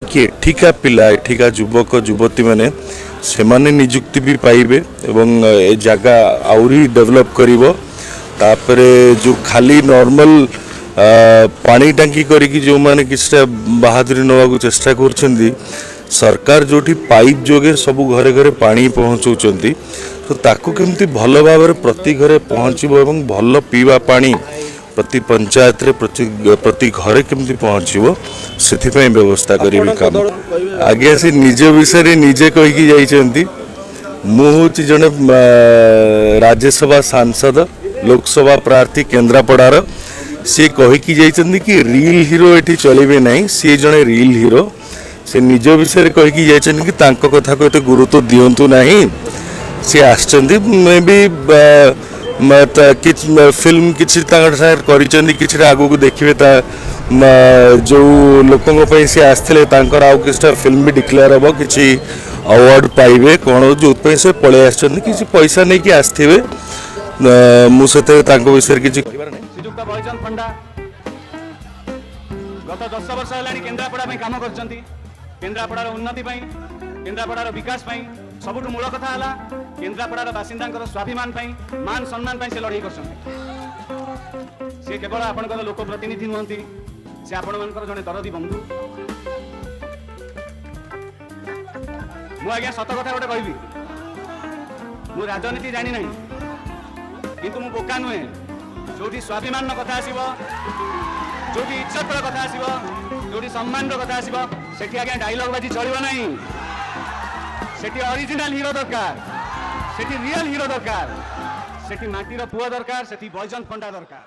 कि एठिका पिला एठिका युवक युवती मैंने से माने निजुक्ति भी पाइबे एवं ए जगह आउरी डेवलप करिवो तापरे जो खाली नॉर्मल पानी टांकी करिकी जो माने किछटा बहादुरी नवा को चेष्टा करछंदी सरकार जोठी पाइप जोगे सब घरे घरे पानी पहुंचौचंदी तो ताकू केमती भल भाव प्रति घरे पहुँचबो एवं भल पीवा पानी प्रति पंचायत रे प्रति घरे केमती पहुँचबो से व्यवस्था करी काम आगे से निज विषय निजे कहीकि जाइछंती मु होची जने राज्यसभा सांसद लोकसभा प्रार्थी केन्द्रापड़ार सी कहीकि जाइछंती कि रियल हीरो एठी चलिबे नहीं सी जने रियल हीरो से निज विषय कहीकि जाइछंती कि तांको कथा को एते गुरुत्व दियंतु नहीं सी आछंती मे बी फिल्म किसी किसी आगू को देखिए जो लोकों से आसते किसी फिल्म भी डिक्लेयर हम कि अवार्ड पाइबे कौन जो से पलि किसी पैसा नहीं कि आसवे मुझे विषय किसी गत 10 वर्ष है केन्द्रापड़ा काम कर केन्द्रापड़ार उन्नति केन्द्रापड़ार विकास सबुठ मूल कथा है केन्द्रापड़ार बासिंदा स्वाभिमान मान सम्मान से लड़ाई कर केवल आपंकर लोक प्रतिनिधि नुहति से आपण मान जड़े दरदी बंधु मुझे सत कथा गोटे कहबी मु राजनीति जानी ना किंतु मु बोका नुहे जो स्वाभिमान कथा आसो जो इज्जतर कथा आसो जो सम्मान कथा आसो से आज्ञा डायलॉग बाजी चलो ना सेठी ओरिजिनल हीरो दरकार सेठी रियल हीरो दरकार सेठी माटीर पुआ दरकार सेठी बैजंत पंडा दरकार।